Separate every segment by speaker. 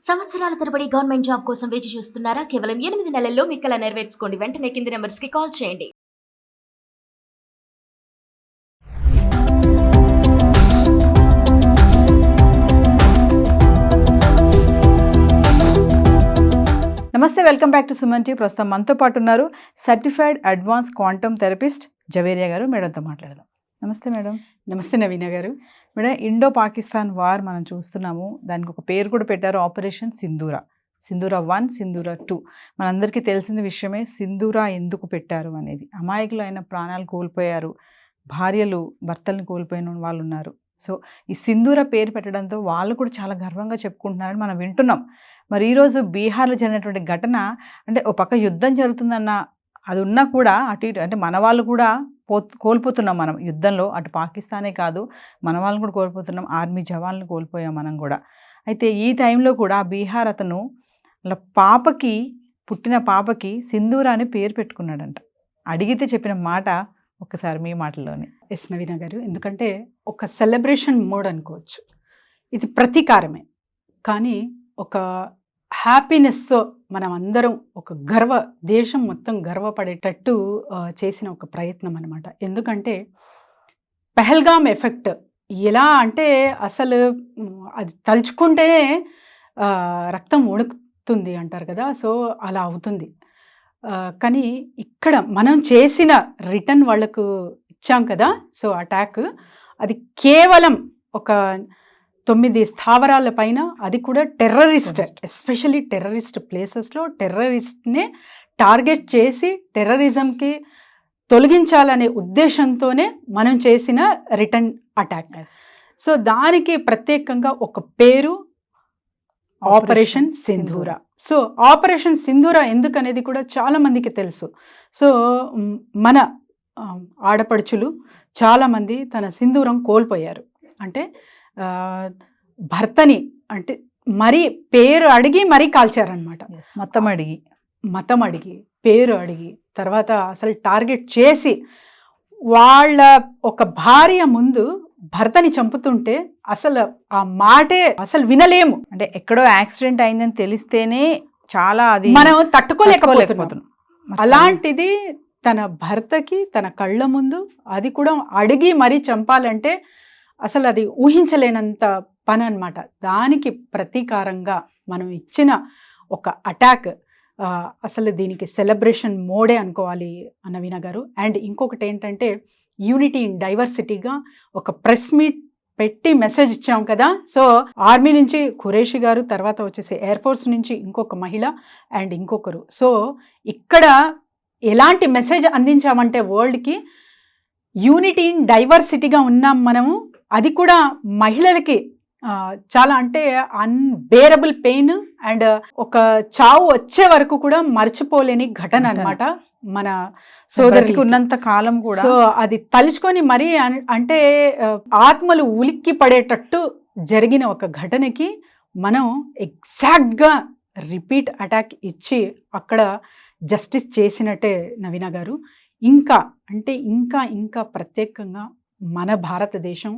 Speaker 1: సంవత్సరాల తరబడి government job కోసం వేచి చూస్తున్నారా? కేవలం 8 నెలల్లో మీ కల నెరవేర్చుకోండి. వెంటనే కింది నంబర్స్‌కి కాల్ చేయండి.
Speaker 2: నమస్తే, welcome back to Suman T. ప్రస్తుతం మనతో పాటు ఉన్నారు certified advance quantum therapist Javeria గారు. మేడంతో మాట్లాడదాం. నమస్తే మేడం.
Speaker 3: నమస్తే నవీన గారు.
Speaker 2: మేడం, ఇండో పాకిస్తాన్ వార్ మనం చూస్తున్నాము. దానికి ఒక పేరు కూడా పెట్టారు, ఆపరేషన్ సింధూరా. సింధూరా 1, సింధూరా 2. మనందరికీ తెలిసిన విషయమే సింధూరా ఎందుకు పెట్టారు అనేది. అమాయకులు అయిన ప్రాణాలు కోల్పోయారు, భార్యలు భర్తల్ని కోల్పోయిన వాళ్ళు ఉన్నారు. సో ఈ సింధూరా పేరు పెట్టడంతో వాళ్ళు కూడా చాలా గర్వంగా చెప్పుకుంటున్నారని మనం వింటున్నాం. మరి ఈరోజు బీహార్లో జరిగినటువంటి ఘటన, అంటే ఒక పక్క యుద్ధం జరుగుతుందన్న అది ఉన్నా కూడా అటు ఇటు అంటే మన వాళ్ళు కూడా కోల్పోతున్నాం మనం యుద్ధంలో. అటు పాకిస్తానే కాదు, మన వాళ్ళని కూడా కోల్పోతున్నాం, ఆర్మీ జవాన్లను కోల్పోయాం మనం కూడా. అయితే ఈ టైంలో కూడా బీహార్ అతను వాళ్ళ పాపకి, పుట్టిన పాపకి సింధూరా అని పేరు పెట్టుకున్నాడంట. అడిగితే చెప్పిన మాట ఒకసారి మీ మాటల్లోనే.
Speaker 3: ఎస్ నవీన గారు, ఎందుకంటే ఒక సెలబ్రేషన్ మోడ్ అనుకోవచ్చు. ఇది ప్రతీకారమే, కానీ ఒక హ్యాపీనెస్తో మనం అందరం ఒక దేశం మొత్తం గర్వపడేటట్టు చేసిన ఒక ప్రయత్నం అనమాట. ఎందుకంటే పెహల్గామ్ ఎఫెక్ట్ ఎలా అంటే అసలు అది తలుచుకుంటేనే రక్తం ఉడుకుతుంది అంటారు కదా. సో అలా అవుతుంది. కానీ ఇక్కడ మనం చేసిన రిటర్న్ వాళ్లకు ఇచ్చాం కదా. సో అటాక్ అది కేవలం ఒక 9 స్థావరాల పైన, అది కూడా టెర్రరిస్ట్, ఎస్పెషల్లీ టెర్రరిస్ట్ ప్లేసెస్లో టెర్రరిస్ట్నే టార్గెట్ చేసి టెర్రరిజంకి తొలగించాలనే ఉద్దేశంతోనే మనం చేసిన రిటర్న్ అటాక్. సో దానికి ప్రత్యేకంగా ఒక పేరు operation Sindhura. So operation Sindhura ఎందుకనేది కూడా చాలా మందికి తెలుసు. సో మన ఆడపడుచులు చాలామంది తన సింధూరం కోల్పోయారు. అంటే భర్తని అంటే మరీ పేరు అడిగి మరీ కాల్చారనమాట. మతం అడిగి పేరు అడిగి తర్వాత అసలు టార్గెట్ చేసి వాళ్ళ ఒక భార్య ముందు భర్తని చంపుతుంటే అసలు ఆ మాటే అసలు వినలేము.
Speaker 2: అంటే ఎక్కడో యాక్సిడెంట్ అయిందని తెలిస్తేనే చాలా అది
Speaker 3: మనం తట్టుకోలేకపోతున్నాం. అలాంటిది తన భర్తకి తన కళ్ళ ముందు, అది కూడా అడిగి మరీ చంపాలంటే అసలు అది ఊహించలేనంత పని అనమాట. దానికి ప్రతీకారంగా మనం ఇచ్చిన ఒక అటాక్. అసలు దీనికి సెలబ్రేషన్ మోడే అనుకోవాలి నవీన గారు. అండ్ ఇంకొకటి ఏంటంటే యూనిటీ ఇన్ డైవర్సిటీగా ఒక ప్రెస్ మీట్ పెట్టి మెసేజ్ ఇచ్చాం కదా. సో ఆర్మీ నుంచి ఖురేషి గారు, తర్వాత వచ్చేసి ఎయిర్ ఫోర్స్ నుంచి ఇంకొక మహిళ అండ్ ఇంకొకరు. సో ఇక్కడ ఎలాంటి మెసేజ్ అందించామంటే వరల్డ్కి యూనిటీ ఇన్ డైవర్సిటీగా ఉన్నాం మనము. అది కూడా మహిళలకి చాలా అంటే అన్బేరబుల్ పెయిన్ అండ్ ఒక చావు వచ్చే వరకు కూడా మర్చిపోలేని ఘటన అనమాట మన సోదరికి ఉన్నంత కాలం కూడా. సో అది తలుచుకొని మరీ అంటే ఆత్మలు ఉలిక్కి పడేటట్టు జరిగిన ఒక ఘటనకి మనం ఎగ్జాక్ట్గా రిపీట్ అటాక్ ఇచ్చి అక్కడ జస్టిస్ చేసినట్టే నవీన గారు. ఇంకా అంటే ఇంకా ప్రత్యేకంగా మన భారతదేశం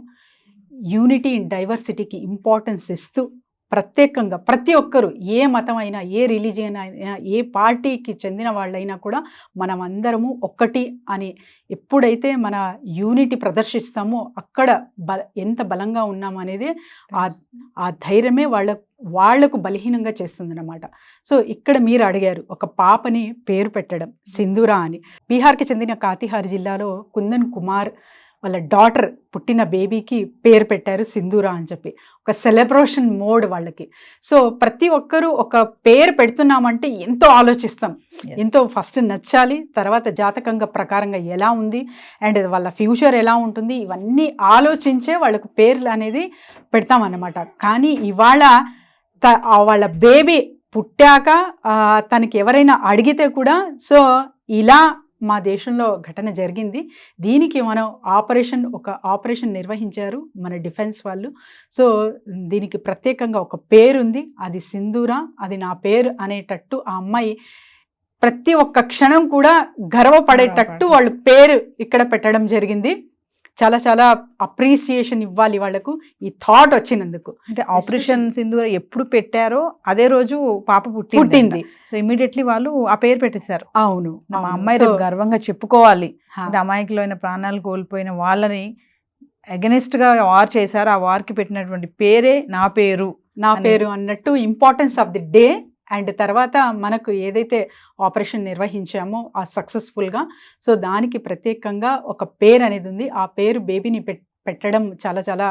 Speaker 3: యూనిటీ ఇన్ డైవర్సిటీకి ఇంపార్టెన్స్ ఇస్తూ ప్రత్యేకంగా ప్రతి ఒక్కరు, ఏ మతం అయినా, ఏ రిలీజియన్ అయినా, ఏ పార్టీకి చెందిన వాళ్ళైనా కూడా మనం అందరము ఒక్కటి అని ఎప్పుడైతే మన యూనిటీ ప్రదర్శిస్తామో అక్కడ ఎంత బలంగా ఉన్నాము అనేది ఆ ధైర్యమే వాళ్లకు బలహీనంగా చేస్తుందన్నమాట. సో ఇక్కడ మీరు అడిగారు ఒక పాపని పేరు పెట్టడం సింధూరా అని. బీహార్కి చెందిన కాతిహార్ జిల్లాలో కుందన్ కుమార్ వాళ్ళ డాటర్ పుట్టిన బేబీకి పేరు పెట్టారు సింధూరా అని చెప్పి. ఒక సెలబ్రేషన్ మోడ్ వాళ్ళకి. సో ప్రతి ఒక్కరూ ఒక పేరు పెడుతున్నామంటే ఎంతో ఆలోచిస్తాం, ఎంతో ఫస్ట్ నచ్చాలి, తర్వాత జాతకంగా ప్రకారంగా ఎలా ఉంది అండ్ వాళ్ళ ఫ్యూచర్ ఎలా ఉంటుంది, ఇవన్నీ ఆలోచించే వాళ్ళకు పేర్లు అనేది పెడతామన్నమాట. కానీ ఇవాళ వాళ్ళ బేబీ పుట్టాక తనకి ఎవరైనా అడిగితే కూడా సో ఇలా మా దేశంలో ఘటన జరిగింది, దీనికి మనం ఒక ఆపరేషన్ నిర్వహించారు మన డిఫెన్స్ వాళ్ళు. సో దీనికి ప్రత్యేకంగా ఒక పేరు ఉంది, అది సింధూరా, అది నా పేరు అనేటట్టు ఆ అమ్మాయి ప్రతి ఒక్క క్షణం కూడా గర్వపడేటట్టు వాళ్ళు పేరు ఇక్కడ పెట్టడం జరిగింది. చాలా చాలా అప్రిసియేషన్ ఇవ్వాలి వాళ్ళకు ఈ థాట్ వచ్చినందుకు.
Speaker 2: అంటే ఆపరేషన్ సింధూర ఎప్పుడు పెట్టారో అదే రోజు పాప పుట్టింది. సో ఇమీడియట్లీ వాళ్ళు ఆ పేరు పెట్టేశారు.
Speaker 3: అవును,
Speaker 2: మా అమ్మాయి రేపు గర్వంగా చెప్పుకోవాలి అంటే అమాయకులైన ప్రాణాలు కోల్పోయిన వాళ్ళని అగెనిస్ట్ గా వార్ చేశారు. ఆ వార్కి పెట్టినటువంటి పేరే నా పేరు
Speaker 3: అన్నట్టు importance of the day. And తర్వాత మనకు ఏదైతే ఆపరేషన్ నిర్వహించామో ఆ సక్సెస్ఫుల్గా, సో దానికి ప్రత్యేకంగా ఒక పేరు అనేది ఉంది. ఆ పేరు బేబీని పెట్టడం చాలా చాలా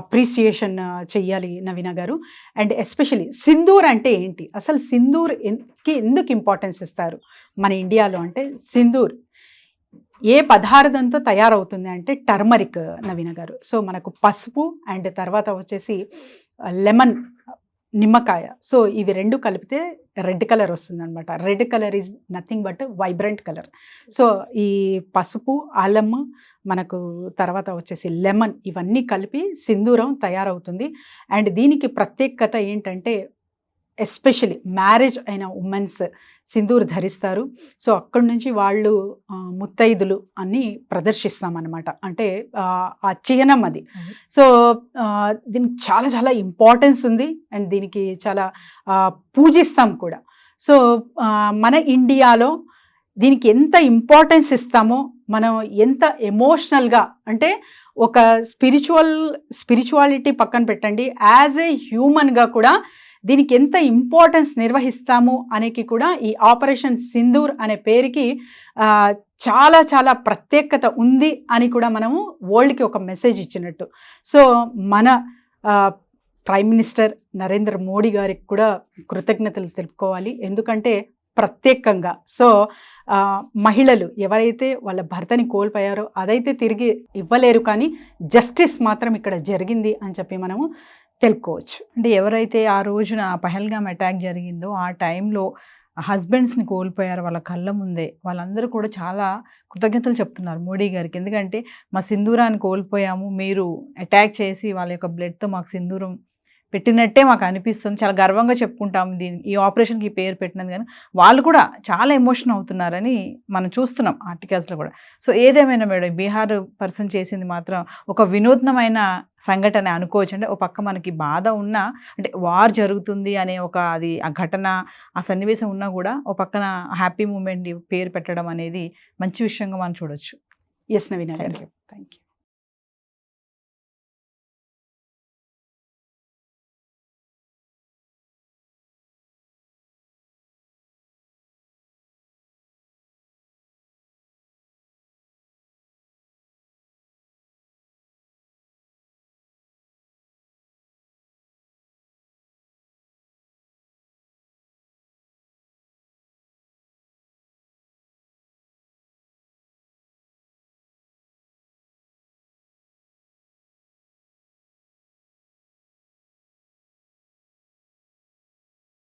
Speaker 3: అప్రిసియేషన్ చెయ్యాలి నవీన గారు. అండ్ ఎస్పెషలీ సింధూర్ అంటే ఏంటి, అసలు సింధూర్కి ఎందుకు ఇంపార్టెన్స్ ఇస్తారు మన ఇండియాలో అంటే, సింధూర్ ఏ పదార్థంతో తయారవుతుంది అంటే టర్మరిక్ నవీన గారు. సో మనకు పసుపు అండ్ తర్వాత వచ్చేసి లెమన్, నిమ్మకాయ, సో ఇవి రెండు కలిపితే రెడ్ కలర్ వస్తుంది అనమాట. Red colour is nothing but vibrant colour. So ఈ పసుపు, అల్లం, మనకు తర్వాత వచ్చేసి లెమన్, ఇవన్నీ కలిపి సింధూరం తయారవుతుంది. అండ్ దీనికి ప్రత్యేకత ఏంటంటే ఎస్పెషలీ మ్యారేజ్ అయిన ఉమెన్స్ సింధూర్ ధరిస్తారు. సో అక్కడి నుంచి వాళ్ళు ముత్తైదులు అన్ని ప్రదర్శిస్తామన్నమాట. అంటే ఆ చిహ్నం అది. సో దీనికి చాలా చాలా ఇంపార్టెన్స్ ఉంది అండ్ దీనికి చాలా పూజిస్తాం కూడా. సో మన ఇండియాలో దీనికి ఎంత ఇంపార్టెన్స్ ఇస్తామో, మనం ఎంత ఎమోషనల్గా అంటే ఒక స్పిరిచువాలిటీ పక్కన పెట్టండి, యాజ్ ఏ హ్యూమన్గా కూడా దీనికి ఎంత ఇంపార్టెన్స్ నిర్వహిస్తాము అనేది కూడా ఈ ఆపరేషన్ సింధూర్ అనే పేరుకి చాలా చాలా ప్రత్యేకత ఉంది అని కూడా మనము వరల్డ్కి ఒక మెసేజ్ ఇచ్చినట్టు. సో మన ప్రైమ్ మినిస్టర్ నరేంద్ర మోడీ గారికి కూడా కృతజ్ఞతలు తెలుపుకోవాలి. ఎందుకంటే ప్రత్యేకంగా సో మహిళలు ఎవరైతే వాళ్ళ భర్తని కోల్పోయారో అదైతే తిరిగి ఇవ్వలేరు, కానీ జస్టిస్ మాత్రం ఇక్కడ జరిగింది అని చెప్పి మనము తెలుపుకోవచ్చు.
Speaker 2: అంటే ఎవరైతే ఆ రోజున పహల్గామ్ అటాక్ జరిగిందో ఆ టైంలో హస్బెండ్స్ని కోల్పోయారు వాళ్ళ కళ్ళ ముందే, వాళ్ళందరూ కూడా చాలా కృతజ్ఞతలు చెప్తున్నారు మోడీ గారికి. ఎందుకంటే మా సింధూరాన్ని కోల్పోయాము, మీరు అటాక్ చేసి వాళ్ళ యొక్క బ్లడ్తో మాకు సింధూరం పెట్టినట్టే మాకు అనిపిస్తుంది, చాలా గర్వంగా చెప్పుకుంటాము ఈ ఆపరేషన్కి ఈ పేరు పెట్టినది. కానీ వాళ్ళు కూడా చాలా ఎమోషన్ అవుతున్నారని మనం చూస్తున్నాం ఆర్టికల్స్లో కూడా. సో ఏదేమైనా మేడం, బీహార్ పర్సన్ చేసింది మాత్రం ఒక వినూత్నమైన సంఘటన అనుకోవచ్చు. అంటే ఒక పక్క మనకి బాధ ఉన్నా, అంటే వార్ జరుగుతుంది అనే ఒక అది ఆ ఘటన ఆ సన్నివేశం ఉన్నా కూడా ఒక పక్కన హ్యాపీ మూమెంట్ పేరు పెట్టడం అనేది మంచి విషయంగా మనం చూడొచ్చు.
Speaker 3: ఎస్ నవీన గారు, థ్యాంక్ యూ.